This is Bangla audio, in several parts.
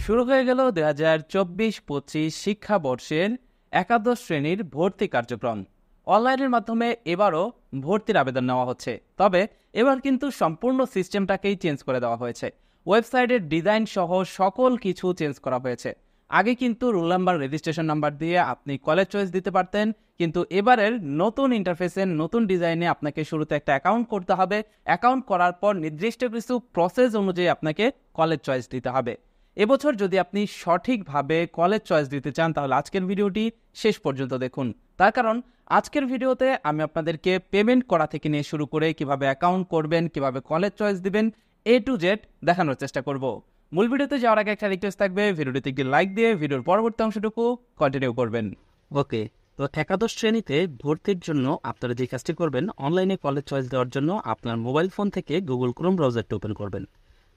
শুরু হয়ে গেল 2024-25 শিক্ষাবর্ষের একাদশ শ্রেণীর ভর্তি কার্যক্রম। অনলাইনের মাধ্যমে এবারও ভর্তির আবেদন নেওয়া হচ্ছে, তবে এবার কিন্তু সম্পূর্ণ সিস্টেমটাকেই চেঞ্জ করে দেওয়া হয়েছে। ওয়েবসাইটের ডিজাইন সহ সকল কিছু চেঞ্জ করা হয়েছে। আগে কিন্তু রোল নাম্বার, রেজিস্ট্রেশন নাম্বার দিয়ে আপনি কলেজ চয়েস দিতে পারতেন, কিন্তু এবারের নতুন ইন্টারফেসের নতুন ডিজাইনে আপনাকে শুরুতে একটা অ্যাকাউন্ট করতে হবে। অ্যাকাউন্ট করার পর নির্দিষ্ট কিছু প্রসেস অনুযায়ী আপনাকে কলেজ চয়েস দিতে হবে। এবছর যদি আপনি সঠিকভাবে কলেজ চয়েস দিতে চান তাহলে আজকের ভিডিওটি শেষ পর্যন্ত দেখুন। তার কারণ আজকের ভিডিওতে আমি আপনাদেরকে পেমেন্ট করা থেকে নিয়ে শুরু করে কিভাবে অ্যাকাউন্ট করবেন, কিভাবে কলেজ চয়েস দিবেন, A to Z দেখানোর চেষ্টা করব। মূল ভিডিওতে যাওয়ার আগে একটা রিকোয়েস্ট থাকবে, ভিডিওটিতে একটি লাইক দিয়ে ভিডিওর পরবর্তী অংশটুকু কন্টিনিউ করবেন। ওকে, তো একাদশ শ্রেণীতে ভর্তির জন্য আপনারা যে কাজটি করবেন, অনলাইনে কলেজ চয়েস দেওয়ার জন্য আপনার মোবাইল ফোন থেকে গুগল ক্রোম ব্রাউজারটা ওপেন করবেন।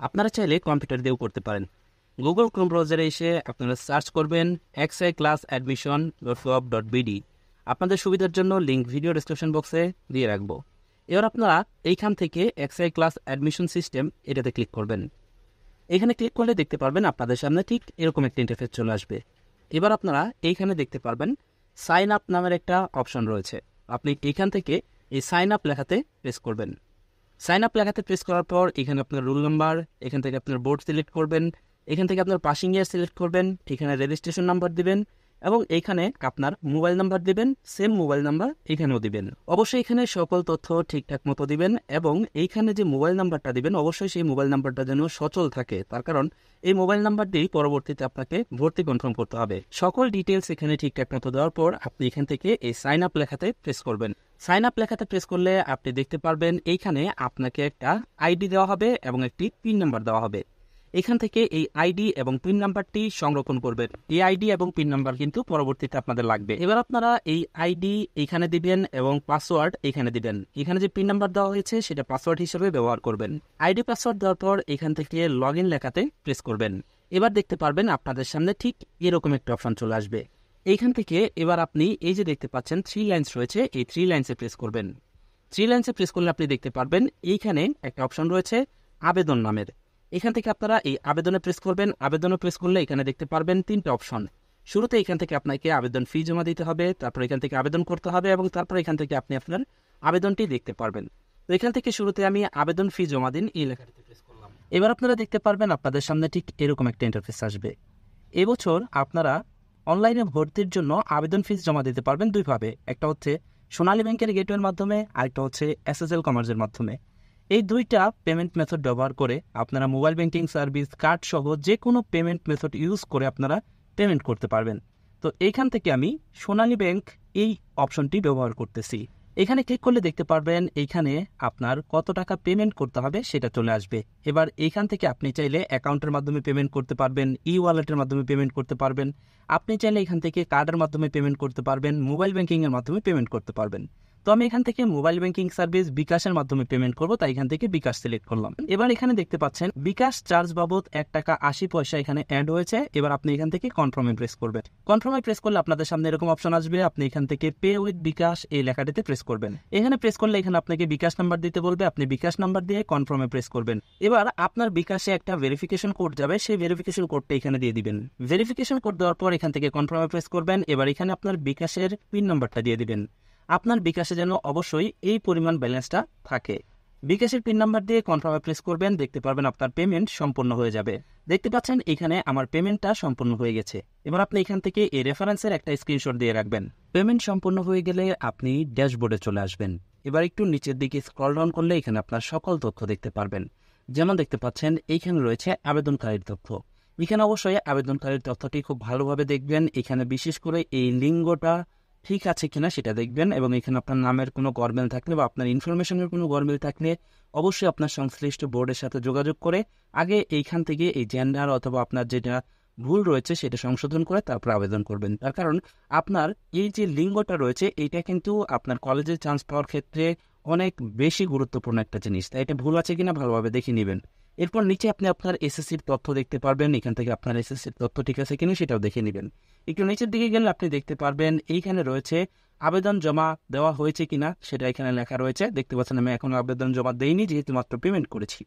আপনারা চাইলে কম্পিউটার দিয়েও করতে পারেন। গুগল ক্রোম ব্রাউজারে এসে আপনারা সার্চ করবেন xiclassadmission.gov.bd। আপনাদের সুবিধার জন্য লিঙ্ক ভিডিও ডেসক্রিপশন বক্সে দিয়ে রাখবো। এবার আপনারা এইখান থেকে এক্সআই ক্লাস অ্যাডমিশন সিস্টেম এটাতে ক্লিক করবেন। এখানে ক্লিক করলে দেখতে পারবেন আপনাদের সামনে ঠিক এরকম একটা ইন্টারফেস চলে আসবে। এবার আপনারা এইখানে দেখতে পারবেন সাইন আপ নামের একটা অপশন রয়েছে। আপনি এখান থেকে এই সাইন আপ লেখাতে প্রেস করবেন। সাইন আপ লেখাতে প্রেস করার পর এখানে আপনার রোল নাম্বার, এখান থেকে আপনার বোর্ড সিলেক্ট করবেন, এখান থেকে আপনার পাসিং ইয়ার সিলেক্ট করবেন, এখানে রেজিস্ট্রেশন নাম্বার দিবেন এবং এখানে আপনার মোবাইল নাম্বার দিবেন। সেম মোবাইল নাম্বার এখানেও দিবেন। অবশ্যই এখানে সকল তথ্য ঠিকঠাক মতো দিবেন এবং এইখানে যে মোবাইল নাম্বারটা দিবেন অবশ্যই সেই মোবাইল নাম্বারটা যেন সচল থাকে, তার কারণ এই মোবাইল নাম্বার দিয়েই পরবর্তীতে আপনাকে ভর্তি কনফার্ম করতে হবে। সকল ডিটেলস এখানে ঠিকঠাক মতো দেওয়ার পর আপনি এখান থেকে এই সাইন আপ লেখাতে প্রেস করবেন। সাইন আপ লেখাতে প্রেস করলে আপনি দেখতে পারবেন এইখানে আপনাকে একটা আইডি দেওয়া হবে এবং একটি পিন নাম্বার দেওয়া হবে। এখান থেকে এই আইডি এবং পিন নাম্বারটি সংরক্ষণ করবেন। এই আইডি এবং পিন নাম্বার কিন্তু পরবর্তীতে আপনাদের লাগবে। এবার আপনারা এই আইডি এখানে দিবেন এবং পাসওয়ার্ড এখানে দিবেন। এখানে যে পিন নাম্বার দেওয়া হয়েছে সেটা পাসওয়ার্ড হিসেবে ব্যবহার করবেন। আইডি পাসওয়ার্ড দেওয়ার পর এখান থেকে লগ ইন লেখাতে প্রেস করবেন। এবার দেখতে পারবেন আপনাদের সামনে ঠিক এরকম একটা অপশন চলে আসবে। এইখান থেকে এবার আপনি এই যে দেখতে পাচ্ছেন 3 লাইন্স রয়েছে, এই 3 লাইন্সে প্রেস করবেন। 3 লাইন্সে প্রেস করলে আপনি দেখতে পারবেন এইখানে একটা অপশন রয়েছে আবেদন নামের। এখান থেকে আপনারা এই আবেদনে প্রেস করবেন। আবেদনে প্রেস করলে এখানে দেখতে পারবেন 3টা অপশন। শুরুতে এখান থেকে আপনাকে আবেদন ফি জমা দিতে হবে, তারপর এখান থেকে আবেদন করতে হবে এবং তারপর এখান থেকে আপনি আপনার আবেদনটি দেখতে পারবেন। তো এখান থেকে শুরুতে আমি আবেদন ফি জমা দিন এই লেখাটিতে প্রেস করলাম। এবার আপনারা দেখতে পারবেন আপনাদের সামনে ঠিক এরকম একটা ইন্টারফেস আসবে। এবছর আপনারা অনলাইনে ভর্তির জন্য আবেদন ফিস জমা দিতে পারবেন দুইভাবে। একটা হচ্ছে সোনালী ব্যাংকের গেটওয়ের মাধ্যমে, আরেকটা হচ্ছে SSL কমার্সের মাধ্যমে। এই দুইটা পেমেন্ট মেথড ব্যবহার করে আপনারা মোবাইল ব্যাংকিং সার্ভিস, কার্ড সহ যে কোনো পেমেন্ট মেথড ইউজ করে আপনারা পেমেন্ট করতে পারবেন। তো এইখান থেকে আমি সোনালী ব্যাংক এই অপশনটি ব্যবহার করতেছি। এখানে ক্লিক করলে দেখতে পারবেন এইখানে আপনার কত টাকা পেমেন্ট করতে হবে সেটা চলে আসবে। এবার এইখান থেকে আপনি চাইলে অ্যাকাউন্টের মাধ্যমে পেমেন্ট করতে পারবেন, ওয়ালেটের মাধ্যমে পেমেন্ট করতে পারবেন। আপনি চাইলে এখান থেকে কার্ডের মাধ্যমে পেমেন্ট করতে পারবেন, মোবাইল ব্যাংকিংয়ের মাধ্যমে পেমেন্ট করতে পারবেন। তো আমি এখান থেকে মোবাইল ব্যাংকিং সার্ভিস বিকাশের মাধ্যমে পেমেন্ট করব, তাই এখান থেকে বিকাশ সিলেক্ট করলাম। এবার এখানে দেখতে পাচ্ছেন বিকাশ চার্জ বাবদ 1 টাকা 80 পয়সা এখানে অ্যাড হয়েছে। এবার আপনি এখান থেকে কনফার্মে প্রেস করবেন। কনফার্মে প্রেস করলে আপনাদের সামনে এরকম অপশন আসবে। আপনি এখান থেকে পে উইথ বিকাশ এই লেখাটিতে প্রেস করবেন। এখানে প্রেস করলে এখানে আপনাকে বিকাশ নাম্বার দিতে বলবে, আপনি বিকাশ নাম্বার দিয়ে কনফার্মে প্রেস করবেন। এবার আপনার বিকাশে একটা ভেরিফিকেশন কোড যাবে, সেই ভেরিফিকেশন কোডটা এখানে দিয়ে দিবেন। ভেরিফিকেশন কোড দেওয়ার পর এখান থেকে কনফার্মে প্রেস করবেন। এবার এখানে আপনার বিকাশের পিন নাম্বারটা দিয়ে দিবেন। আপনার বিকাশে যেন অবশ্যই এই পরিমাণ ব্যালেন্সটা থাকে। বিকাশের পিন নাম্বার দিয়ে কনফার্মে প্রেস করবেন। দেখতে পারবেন আপনার পেমেন্ট সম্পূর্ণ হয়ে যাবে। দেখতে পাচ্ছেন এখানে আমার পেমেন্টটা সম্পূর্ণ হয়ে গেছে। এবার আপনি এখান থেকে এই রেফারেন্সের একটা স্ক্রিনশট দিয়ে রাখবেন। পেমেন্ট সম্পূর্ণ হয়ে গেলে আপনি ড্যাশবোর্ডে চলে আসবেন। এবার একটু নিচের দিকে স্ক্রল ডাউন করলে এখানে আপনার সকল তথ্য দেখতে পারবেন। যেমন দেখতে পাচ্ছেন এইখানে রয়েছে আবেদনকারীর তথ্য। এখানে অবশ্যই আবেদনকারীর তথ্যটি খুব ভালোভাবে দেখবেন। এখানে বিশেষ করে এই লিঙ্গটা ঠিক আছে কিনা সেটা দেখবেন এবং এখানে আপনার নামের কোনো গরমিল থাকলে বা আপনার ইনফরমেশনের কোনো গরমিল থাকলে অবশ্যই আপনার সংশ্লিষ্ট বোর্ডের সাথে যোগাযোগ করে আগে এইখান থেকে এই জেন্ডার অথবা আপনার যেটা ভুল রয়েছে সেটা সংশোধন করে তারপর আবেদন করবেন। তার কারণ আপনার এই যে লিঙ্গটা রয়েছে এইটা কিন্তু আপনার কলেজে চান্স পাওয়ার ক্ষেত্রে অনেক বেশি গুরুত্বপূর্ণ একটা জিনিস, তাই এটা ভুল আছে কিনা ভালোভাবে দেখে নেবেন। এরপর নিচে আপনি আপনার এসএসসির তথ্য দেখতে পারবেন। এখান থেকে আপনার এসএসসির তথ্য ঠিক আছে কিনা সেটাও দেখে নেবেন। একটু নিচের দিকে গেলে আপনি দেখতে পারবেন এইখানে রয়েছে আবেদন জমা দেওয়া হয়েছে কিনা সেটা এখানে লেখা রয়েছে। দেখতে পাচ্ছেন আমি এখনো আবেদন জমা দেইনি যেহেতু মাত্র পেমেন্ট করেছি।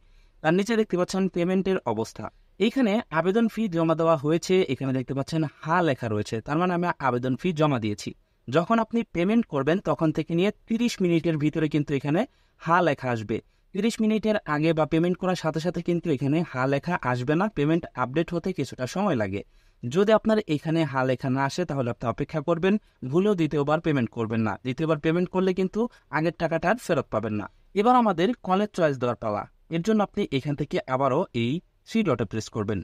তার নিচে দেখতে পাচ্ছেন পেমেন্টের অবস্থা। এইখানে আবেদন ফি জমা দেওয়া হয়েছে, এখানে দেখতে পাচ্ছেন হা লেখা রয়েছে, তার মানে আমি আবেদন ফি জমা দিয়েছি। যখন আপনি পেমেন্ট করবেন তখন থেকে নিয়ে 30 মিনিটের ভিতরে কিন্তু এখানে হা লেখা আসবে। 30 মিনিটের আগে বা পেমেন্ট করার সাথে সাথে কিন্তু এখানে হা লেখা আসবে না, পেমেন্ট আপডেট হতে কিছুটা সময় লাগে। যদি আপনার এখানে হা লেখা না আসে তাহলে আপনি অপেক্ষা করবেন, ভুলেও দ্বিতীয়বার পেমেন্ট করবেন না। দ্বিতীয়বার পেমেন্ট করলে কিন্তু আগের টাকাটা আর ফেরত পাবেন না। এবার আমাদের কলেজ চয়েস দেওয়ার পালা। এর জন্য আপনি এখান থেকে আবারও এই 3 ডটে প্রেস করবেন।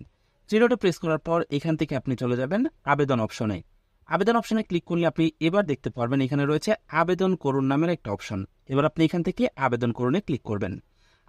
3 ডটে প্রেস করার পর এখান থেকে আপনি চলে যাবেন আবেদন অপশনে। আবেদন অপশনে ক্লিক করলে আপনি এবার দেখতে পারবেন এখানে রয়েছে আবেদন করুন নামের একটা অপশন। এবার আপনি এখান থেকে আবেদন করুনে ক্লিক করবেন।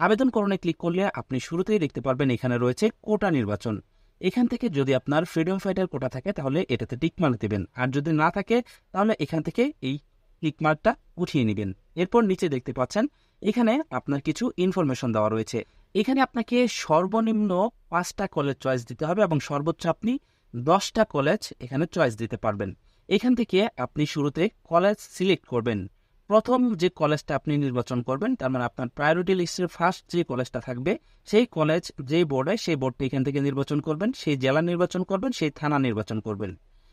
আবেদন করুনে ক্লিক করলে আপনি শুরুতেই দেখতে পারবেন এখানে রয়েছে কোটা নির্বাচন। এখান থেকে যদি আপনার ফ্রিডম ফাইটার কোটা থাকে তাহলে এটাতে টিক মার্ক দেবেন, আর যদি না থাকে তাহলে এখান থেকে এই টিক মার্কটা উঠিয়ে নেবেন। এরপর নিচে দেখতে পাচ্ছেন এখানে আপনার কিছু ইনফরমেশন দেওয়া রয়েছে। এখানে আপনাকে সর্বনিম্ন 5টা কলেজ চয়েস দিতে হবে এবং সর্বোচ্চ আপনি 10টা কলেজ এখানে চয়েস দিতে পারবেন। এখান থেকে আপনি শুরুতে কলেজ সিলেক্ট করবেন। প্রথম যে কলেজটা আপনি নির্বাচন করবেন, তার মানে আপনার প্রায়োরিটি লিস্টের ফার্স্ট যে কলেজটা থাকবে সেই কলেজ যেই বোর্ডে, সেই বোর্ডটা এখান থেকে নির্বাচন করবেন, সেই জেলা নির্বাচন করবেন, সেই থানা নির্বাচন করবেন।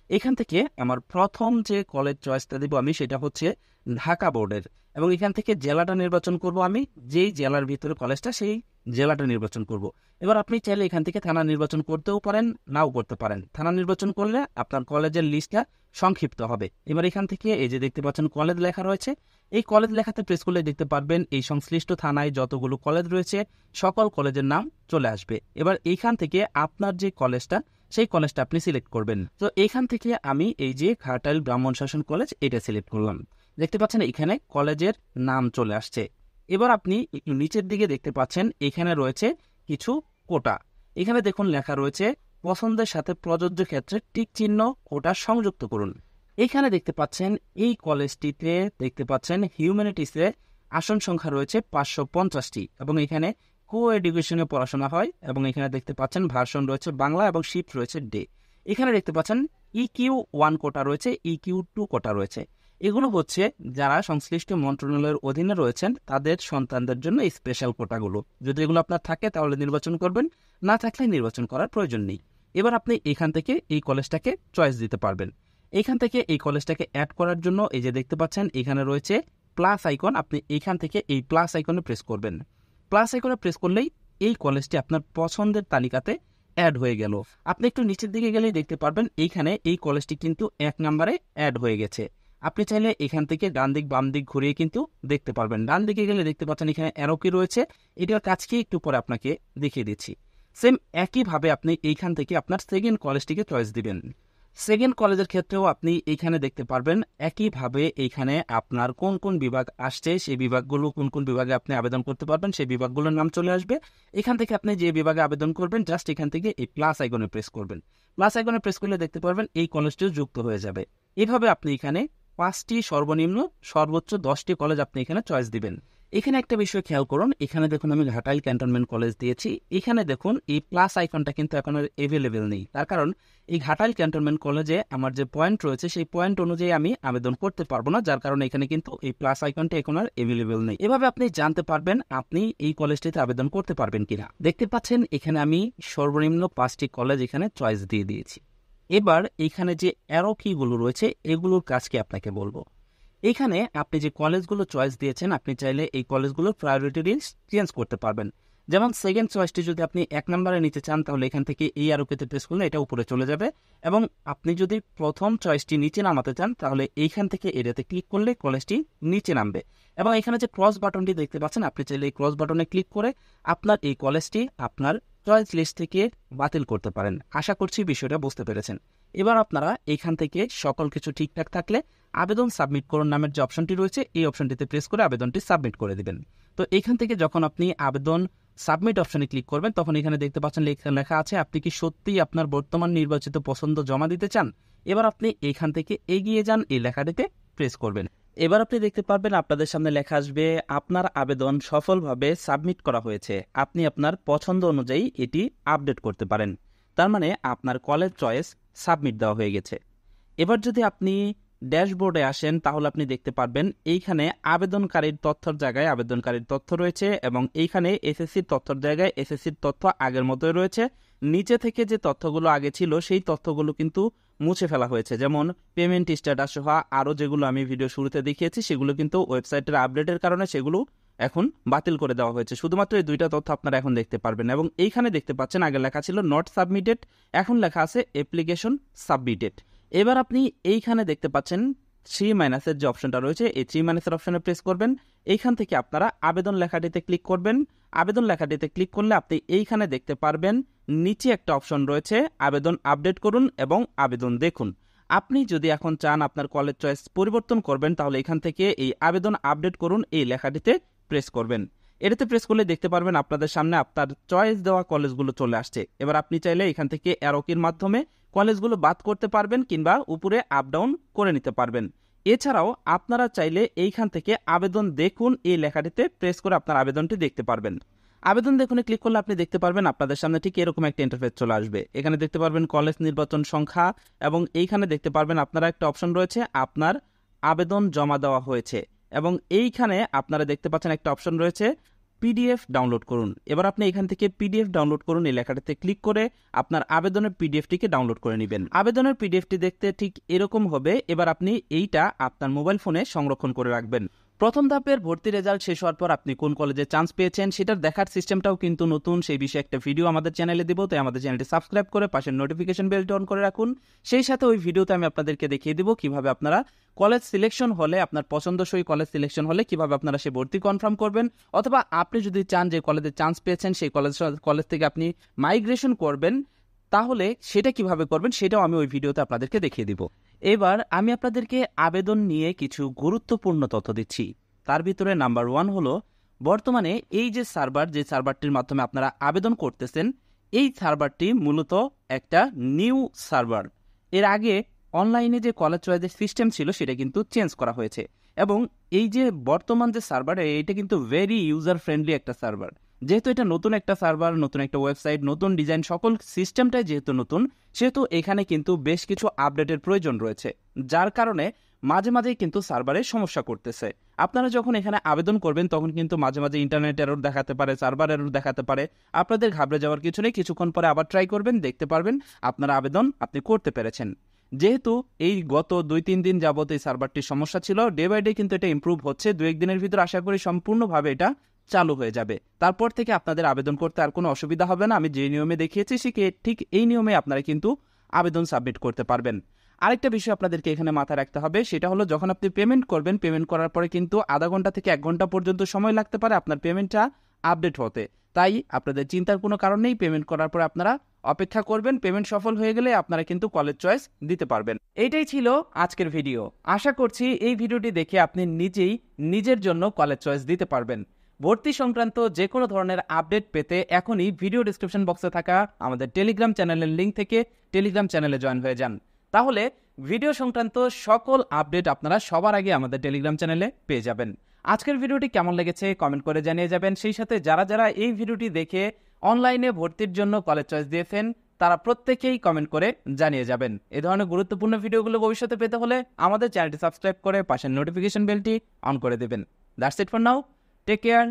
এখান থেকে আমার প্রথম যে কলেজ চয়েসটা দেব আমি সেটা হচ্ছে ঢাকা বোর্ডের, এবং এখান থেকে জেলাটা নির্বাচন করব আমি, যেই জেলার ভিতরে কলেজটা সেই জেলাটা নির্বাচন করব। এবার আপনি চাইলে এখান থেকে থানা নির্বাচন করতেও পারেন, নাও করতে পারেন। থানা নির্বাচন করলে আপনার কলেজের লিস্টটা সংক্ষিপ্ত হবে। এবার এখান থেকে এই যে দেখতে পাচ্ছেন কলেজ লেখা রয়েছে, এই কলেজ লেখাতে প্রেস করলে দেখতে পারবেন এই সংশ্লিষ্ট থানায় যতগুলো কলেজ রয়েছে সকল কলেজের নাম চলে আসবে। এবার এইখান থেকে আপনার যে কলেজটা সেই কলেজটা আপনি সিলেক্ট করবেন। তো এইখান থেকে আমি এই যে ঘাটাইল ব্রাহ্মণ শাসন কলেজ এটা সিলেক্ট করলাম। দেখতে পাচ্ছেন এখানে কলেজের নাম চলে আসছে। এবার আপনি একটু নিচের দিকে দেখতে পাচ্ছেন এখানে রয়েছে কিছু কোটা। এখানে দেখুন লেখা রয়েছে পছন্দের সাথে প্রযোজ্য ক্ষেত্রে টিক চিহ্ন কোটা সংযুক্ত করুন। এখানে দেখতে পাচ্ছেন এই কলেজটিতে দেখতে পাচ্ছেন হিউম্যানিটিসে আসন সংখ্যা রয়েছে 550টি এবং এখানে কো এডুকেশনে পড়াশোনা হয়, এবং এখানে দেখতে পাচ্ছেন ভার্সন রয়েছে বাংলা এবং শিফট রয়েছে ডে। এখানে দেখতে পাচ্ছেন EQ1 কোটা রয়েছে, EQ2 কোটা রয়েছে। এগুলো হচ্ছে যারা সংশ্লিষ্ট মন্ত্রণালয়ের অধীনে রয়েছেন তাদের সন্তানদের জন্য এই স্পেশাল কোটাগুলো। যদি এগুলো আপনার থাকে তাহলে নির্বাচন করবেন, না থাকলে নির্বাচন করার প্রয়োজন নেই। এবার আপনি এখান থেকে এই কলেজটাকে চয়েস দিতে পারবেন। এখান থেকে এই কলেজটাকে অ্যাড করার জন্য এই যে দেখতে পাচ্ছেন এখানে রয়েছে প্লাস আইকন, আপনি এখান থেকে এই প্লাস আইকনে প্রেস করবেন। প্লাস আইকনে প্রেস করলেই এই কলেজটি আপনার পছন্দের তালিকাতে অ্যাড হয়ে গেল। আপনি একটু নিচের দিকে গেলেই দেখতে পারবেন এইখানে এই কলেজটি কিন্তু 1 নম্বরে অ্যাড হয়ে গেছে। আপনি চাইলে এখান থেকে ডান দিক বাম দিক ঘুরিয়ে কিন্তু দেখতে পারবেন। ডান দিকে গেলে দেখতে পাচ্ছেন এখানে অ্যারো কি রয়েছে, এটার কাজকে একটু পরে আপনাকে দেখিয়ে দিচ্ছি। সেম একইভাবে আপনি এইখান থেকে আপনার সেকেন্ড কলেজটিকে চয়েস দিবেন। সেকেন্ড কলেজের ক্ষেত্রেও আপনি এইখানে দেখতে পারবেন একইভাবে এইখানে আপনার কোন কোন বিভাগ আসছে, সেই বিভাগগুলো কোন কোন বিভাগে আপনি আবেদন করতে পারবেন সেই বিভাগগুলোর নাম চলে আসবে। এখান থেকে আপনি যে বিভাগে আবেদন করবেন জাস্ট এখান থেকে এই প্লাস আইকনে প্রেস করবেন। প্লাস আইকনে প্রেস করলে দেখতে পারবেন এই কলেজটিও যুক্ত হয়ে যাবে। এভাবে আপনি এখানে 5টি সর্বনিম্ন সর্বোচ্চ 10টি কলেজ আপনি এখানে চয়েস দিবেন। এখানে একটা বিষয় খেয়াল করুন, এখানে দেখুন আমি ঘাটাইল ক্যান্টনমেন্ট কলেজ দিয়েছি। এখানে দেখুন এই প্লাস আইকনটা কিন্তু এখন আর এভেলেবেল নেই, তার কারণ এই ঘাটাইল ক্যান্টনমেন্ট কলেজে আমার যে পয়েন্ট রয়েছে সেই পয়েন্ট অনুযায়ী আমি আবেদন করতে পারবো না, যার কারণে এখানে কিন্তু এই প্লাস আইকনটা এখন আর এভেলেবেল নেই। এভাবে আপনি জানতে পারবেন আপনি এই কলেজটিতে আবেদন করতে পারবেন কিনা। দেখতে পাচ্ছেন এখানে আমি সর্বনিম্ন 5টি কলেজ এখানে চয়েস দিয়ে দিয়েছি। এবার এখানে যে অ্যারো কিগুলো রয়েছে এগুলোর কাজকে আপনাকে বলবো। এখানে আপনি যে কলেজগুলো চয়েস দিয়েছেন আপনি চাইলে এই কলেজগুলোর প্রায়োরিটি লিস্ট চেঞ্জ করতে পারবেন। যেমন সেকেন্ড চয়েসটি যদি আপনি 1 নম্বরে নিতে চান তাহলে এখান থেকে এই আরোকেতে প্রেস করলে এটা উপরে চলে যাবে, এবং আপনি যদি প্রথম চয়েসটি নিচে নামাতে চান তাহলে এইখান থেকে এটাতে ক্লিক করলে কলেজটি নিচে নামবে। এবং এখানে যে ক্রস বাটনটি দেখতে পাচ্ছেন আপনি চাইলে এই ক্রস বাটনে ক্লিক করে আপনার এই কলেজটি আপনার চয়েস লিস্ট থেকে বাতিল করতে পারেন। আশা করছি বিষয়টা বুঝতে পেরেছেন। এবার আপনারা এখান থেকে সকল কিছু ঠিকঠাক থাকলে আবেদন সাবমিট করুন নামের যে অপশনটি রয়েছে এই অপশনটিতে প্রেস করে আবেদনটি সাবমিট করে দিবেন। তো এখান থেকে যখন আপনি আবেদন সাবমিট অপশনে ক্লিক করবেন তখন এখানে দেখতে পাচ্ছেন লেখা আছে আপনি কি সত্যিই আপনার বর্তমান নির্বাচিত পছন্দ জমা দিতে চান। এবার আপনি এখান থেকে এগিয়ে যান এই লেখাটিতে প্রেস করবেন। এবার আপনি দেখতে পারবেন আপনাদের সামনে লেখা আসবে আপনার আবেদন সফলভাবে সাবমিট করা হয়েছে, আপনি আপনার পছন্দ অনুযায়ী এটি আপডেট করতে পারেন। তার মানে আপনার কলেজ চয়েস সাবমিট দেওয়া হয়ে গেছে। এবার যদি আপনি ড্যাশবোর্ডে আসেন তাহলে আপনি দেখতে পারবেন এইখানে আবেদনকারীর তথ্যের জায়গায় আবেদনকারীর তথ্য রয়েছে, এবং এইখানে এসএসসির তথ্যের জায়গায় এসএসসির তথ্য আগের মতোই রয়েছে। নিচে থেকে যে তথ্যগুলো আগে ছিল সেই তথ্যগুলো কিন্তু মুছে ফেলা হয়েছে, যেমন পেমেন্ট স্ট্যাটাস সহ আরও যেগুলো আমি ভিডিও শুরুতে দেখিয়েছি সেগুলো কিন্তু ওয়েবসাইটের আপডেটের কারণে সেগুলো এখন বাতিল করে দেওয়া হয়েছে। শুধুমাত্র এই দুইটা তথ্য আপনারা এখন দেখতে পারবেন এবং এইখানে দেখতে পাচ্ছেন আগে লেখা ছিল নট সাবমিটেড, এখন লেখা আছে অ্যাপ্লিকেশন সাবমিটেড। এবার আপনি এইখানে দেখতে পাচ্ছেন 3- যে অপশনটা রয়েছে, এই 3- অপশনে প্রেস করবেন। এইখান থেকে আপনারা আবেদন লেখাটিতে ক্লিক করবেন। আবেদন লেখাটিতে ক্লিক করলে আপনি এইখানে দেখতে পারবেন নিচে একটা অপশন রয়েছে আবেদন আপডেট করুন এবং আবেদন দেখুন। আপনি যদি এখন চান আপনার কলেজ চয়েস পরিবর্তন করবেন তাহলে এখান থেকে এই আবেদন আপডেট করুন এই লেখাটিতে প্রেস করবেন। এটাতে প্রেস করলে দেখতে পারবেন আপনাদের সামনে আপনার চয়েস দেওয়া কলেজগুলো চলে আসছে। এবার আপনি চাইলে এখান থেকে অ্যারো কির মাধ্যমে কলেজগুলো বাদ করতে পারবেন কিংবা উপরে আপ ডাউন করে নিতে পারবেন। এছাড়াও আপনারা চাইলে এইখান থেকে আবেদন দেখুন এই লেখাটিতে প্রেস করে আপনার আবেদনটি দেখতে পারবেন। আবেদন দেখুনে ক্লিক করলে আপনি দেখতে পারবেন আপনাদের সামনে ঠিক এরকম একটা ইন্টারফেস চলে আসবে। এখানে দেখতে পারবেন কলেজ নির্বাচন সংখ্যা এবং এইখানে দেখতে পারবেন আপনারা একটা অপশন রয়েছে আপনার আবেদন জমা দেওয়া হয়েছে এবং এইখানে আপনারা দেখতে পাচ্ছেন একটা অপশন রয়েছে পিডিএফ ডাউনলোড করুন। এবার আপনি এখান থেকে পিডিএফ ডাউনলোড করুন এই লেখাটাতে ক্লিক করে আপনার আবেদনের পিডিএফটিকে ডাউনলোড করে নেবেন। আবেদনের পিডিএফটি দেখতে ঠিক এরকম হবে। এবার আপনি এইটা আপনার মোবাইল ফোনে সংরক্ষণ করে রাখবেন। প্রথম ধাপের ভর্তি রেজাল্ট শেষ হওয়ার পর আপনি কোন কলেজে চান্স পেয়েছেন সেটার দেখার সিস্টেমটাও কিন্তু নতুন, সেই বিষয়ে একটা ভিডিও আমাদের চ্যানেলে দেবো, তাই আমাদের চ্যানেলটি সাবস্ক্রাইব করে পাশের নোটিফিকেশন বেলটি অন করে রাখুন। সেই সাথে ওই ভিডিওতে আমি আপনাদেরকে দেখিয়ে দেবো কিভাবে আপনারা কলেজ সিলেকশন হলে আপনার পছন্দসই কলেজ সিলেকশন হলে কিভাবে আপনারা সে ভর্তি কনফার্ম করবেন, অথবা আপনি যদি চান যে কলেজে চান্স পেয়েছেন সেই কলেজ থেকে আপনি মাইগ্রেশন করবেন তাহলে সেটা কিভাবে করবেন সেটাও আমি ওই ভিডিওতে আপনাদেরকে দেখিয়ে দিব। এবার আমি আপনাদেরকে আবেদন নিয়ে কিছু গুরুত্বপূর্ণ তথ্য দিচ্ছি। তার ভিতরে নাম্বার 1 হলো বর্তমানে এই যে সার্ভারটির মাধ্যমে আপনারা আবেদন করতেছেন এই সার্ভারটি মূলত একটা নিউ সার্ভার। এর আগে অনলাইনে যে কলেজ চয়েসের সিস্টেম ছিল সেটা কিন্তু চেঞ্জ করা হয়েছে এবং এই যে বর্তমান যে সার্ভার এটা কিন্তু ভেরি ইউজার ফ্রেন্ডলি একটা সার্ভার। যেহেতু এটা নতুন একটা সার্ভার, নতুন একটা ওয়েবসাইট, নতুন ডিজাইন, সকল সিস্টেমটাই যেহেতু নতুন, সেহেতু এখানে কিন্তু বেশ কিছু আপডেটের প্রয়োজন রয়েছে, যার কারণে মাঝে মাঝেই কিন্তু সার্ভারে সমস্যা করতেছে। আপনারা যখন এখানে আবেদন করবেন তখন কিন্তু মাঝে মাঝে ইন্টারনেট এরর দেখাতে পারে, সার্ভার এরর দেখাতে পারে। আপনাদের ঘাবড়ে যাওয়ার কিছু নেই, কিছুক্ষণ পরে আবার ট্রাই করবেন, দেখতে পারবেন আপনার আবেদন আপনি করতে পেরেছেন। যেহেতু এই গত 2-3 দিন যাবত এই সার্ভারটির সমস্যা ছিল, ডে বাই ডে কিন্তু এটা ইমপ্রুভ হচ্ছে। 2-1 দিনের ভিতর আশা করি সম্পূর্ণভাবে এটা চালু হয়ে যাবে। তারপর থেকে আপনাদের আবেদন করতে আর কোনো অসুবিধা হবে না। আমি যে নিয়মে দেখিয়েছি ঠিক এই নিয়মে আপনারা কিন্তু আবেদন সাবমিট করতে পারবেন। আরেকটা বিষয় আপনাদেরকে এখানে মাথায় রাখতে হবে, সেটা হলো যখন আপনি পেমেন্ট করবেন, পেমেন্ট করার পরে কিন্তু আধা ঘন্টা থেকে 1 ঘন্টা পর্যন্ত সময় লাগতে পারে আপনার পেমেন্টটা আপডেট হতে। তাই আপনাদের চিন্তার কোনো কারণ নেই, পেমেন্ট করার পরে আপনারা অপেক্ষা করবেন। পেমেন্ট সফল হয়ে গেলে আপনারা কিন্তু কলেজ চয়েস দিতে পারবেন। এইটাই ছিল আজকের ভিডিও। আশা করছি এই ভিডিওটি দেখে আপনি নিজেই নিজের জন্য কলেজ চয়েস দিতে পারবেন। ভর্তি সংক্রান্ত যে কোনো ধরনের আপডেট পেতে এখনই ভিডিও ডিসক্রিপশন বক্সে থাকা আমাদের টেলিগ্রাম চ্যানেলের লিঙ্ক থেকে টেলিগ্রাম চ্যানেলে জয়েন হয়ে যান। তাহলে ভিডিও সংক্রান্ত সকল আপডেট আপনারা সবার আগে আমাদের টেলিগ্রাম চ্যানেলে পেয়ে যাবেন। আজকের ভিডিওটি কেমন লেগেছে কমেন্ট করে জানিয়ে যাবেন। সেই সাথে যারা যারা এই ভিডিওটি দেখে অনলাইনে ভর্তির জন্য কলেজ চয়েস দিয়েছেন তারা প্রত্যেকেই কমেন্ট করে জানিয়ে যাবেন। এই ধরনের গুরুত্বপূর্ণ ভিডিওগুলো ভবিষ্যতে পেতে হলে আমাদের চ্যানেলটি সাবস্ক্রাইব করে পাশের নোটিফিকেশন বেলটি অন করে দেবেন। That's it for now, take care.